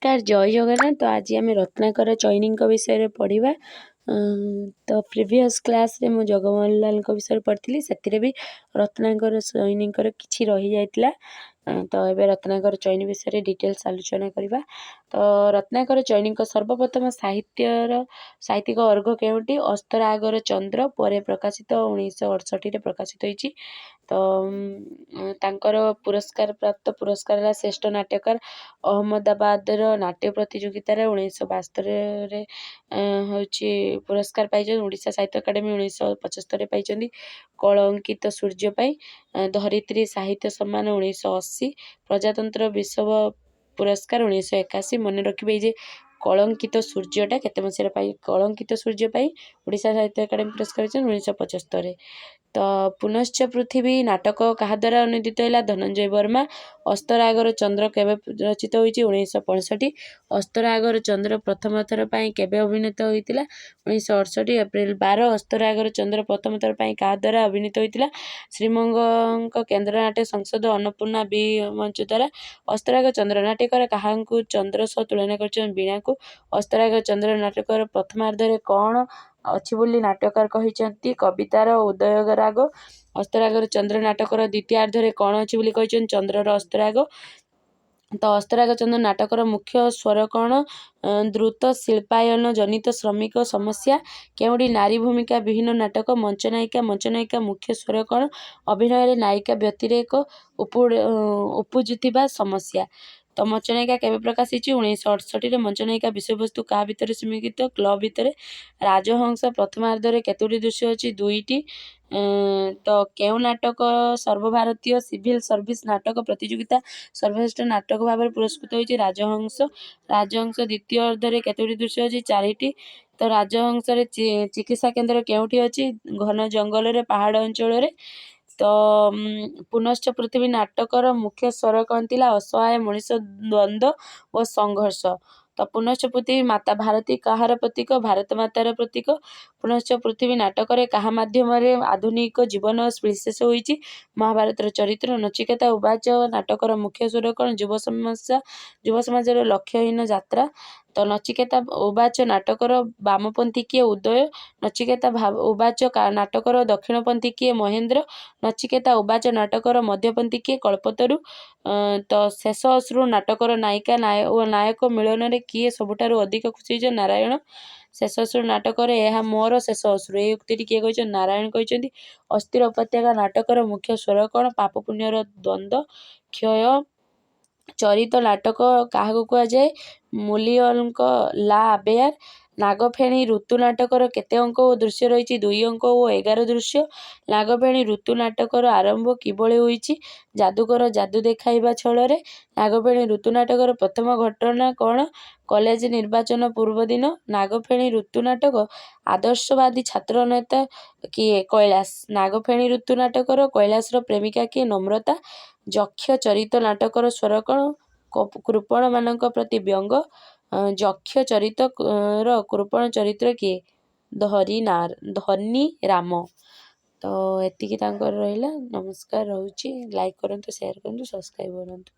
नमस्कार जय जगन्नाथ। तो आज आम रत्नाकर चैनी विषय पढ़ा। तो प्रिवियस क्लास रे मु जगमोहन लाल विषय पढ़ी से भी रत्नाकर चैनी किसी रही जाइतिला। तो ये रत्नाकर चैनी विषय डिटेल्स आलोचना करवा। तो रत्नाकर चैनी सर्वप्रथम साहित्यिक अर्घ केउटी अस्तरागर चंद्र पर प्रकाशित 1968 प्रकाशित होती। तो तांकर पुरस्कार प्राप्त पुरस्कार है श्रेष्ठ नाट्यकार अहमदाबाद नाट्य प्रतियोगितार 1972 हूँ पुरस्कार पाई। ओडिशा साहित्य अकादेमी 1975 पाई। कलंकित सूर्य पाई धरित्री साहित्य सम्मान 1980। प्रजातंत्र विश्व पुरस्कार 1981। मन रखिए जे कलंकित सूर्यटा केते मसीह पाई। कलंकित सूर्य पाई ओडिशा साहित्य अकादेमी पुरस्कार 1975। तो पुनश्च पृथ्वी नाटक क्या द्वारा अनुदित है? धनंजय वर्मा। अस्तरागर चंद्र केवे रचित होती? 1965। अस्तरागर चंद्र प्रथम थर पर केवे अभिनीत होता? 1968 एप्रिल 12। अस्तरागर चंद्र प्रथम थर पर क्या द्वारा अभिनीत होता? श्रीमंग केन्द्र नाट्य संसद अन्नपूर्णा बी मंच द्वारा। अस्तरागर चंद्र नाट्यकर क्या चंद्र सह तुलना कर वीणा को? अस्तरागर चंद्र नाटकर प्रथमार्धे कौन अच्छी बोली नाट्यकार कहते? कवितार उदय राग। अस्तरागर चंद्र नाटकर द्वितीयार्धे कौन अच्छी बोली कहते? चंद्रर अस्तराग। तो अस्तराग चंद्र नाटकर मुख्य स्वर कौन? द्रुत शिल्पायन जनित श्रमिक समस्या। केउटी नारी भूमिका विहीन नाटक। मंचनायिका मुख्य स्वर कौन? अभिनय नायिका व्यतिरेक उपजुवा समस्या। तो मंचनायिका केवे प्रकाशित? 1968। मंचनायिका विषय वस्तु क्या भितर सीमित? क्लब भितर। राजहंस प्रथमार्धे केतोटी दृश्य अच्छी? 2टी। तो केउ नाटक सर्वभारतीय सिविल सर्विस नाटक प्रतियोगिता सर्वश्रेष्ठ नाटक भाव पुरस्कृत होती? राजहंस। राजहंस द्वितीय अर्धे केतोटी दृश्य अच्छी? 4टी। तो राजहंस चिकित्सा केन्द्र केउठी अच्छी? घन जंगल पहाड़ अंचल। तो पुनश्च पृथ्वी नाटकर मुख्य स्वर कौन थिला? असहाय मनीष द्वंद्व और संघर्ष। तो पुनश्च पृथ्वी माता भारती कहार प्रतीक? भारत मातार प्रतीक। पुनश्च पृथ्वी नाटक क्या माध्यम आधुनिक जीवन विशेष होती? महाभारत चरित्र। नचिकेता उवाच नाटकर मुख्य स्वर कौन? युव समाजर लक्ष्यहीन यात्रा। तो नचिकेता उवाच नाटकर वामपंथी किए? उदय। नचिकेता उवाच नाटकर दक्षिणपंथी किए? महेंद्र। नचिकेता उवाच नाटकर मध्यपंथी किए? कल्पतरु। तो शेष अश्रु नाटकर नायिका और नायक मिलन किए सबुठारु अधिक खुशी होइछ? नारायण। शेष अश्रु नाटकर यह मोर शेष अश्रु ये उक्ति किए कहते? नारायण कहते। अस्थिर उपत्यका नाटकर मुख्य स्वर कौन? पाप पुण्यर द्वंद्व क्षय। चरित नाटक क्या कह जाए? मूलियन ला आबेयार। नागफेणी ऋतु नाटकर केते अंक और दृश्य रही? 2 अंक और 11 दृश्य। नागफेणी ऋतु नाटकर आरंभ किभଳି होईछि? जादूकर जादू देखाइबा छଳରେ। नागफेणी ऋतु नाटकर प्रथम घटना कौन? कॉलेज निर्वाचन पूर्व दिन। नागफेणी ऋतु नाटक आदर्शवादी छात्र नेता किए? कैलाश। नागफेणी ऋतु नाटकर कैलाशर प्रेमिका किए? नम्रता। यक्ष चरित नाटकर स्वर कौन? कृपण मानक प्रति व्यंग। यक्ष चरित कृपण चरित्र किए? धनी राम। तो एतिकी रहा। नमस्कार। रोचे लाइक करंतु शेयर करंतु सब्सक्राइब करंतु।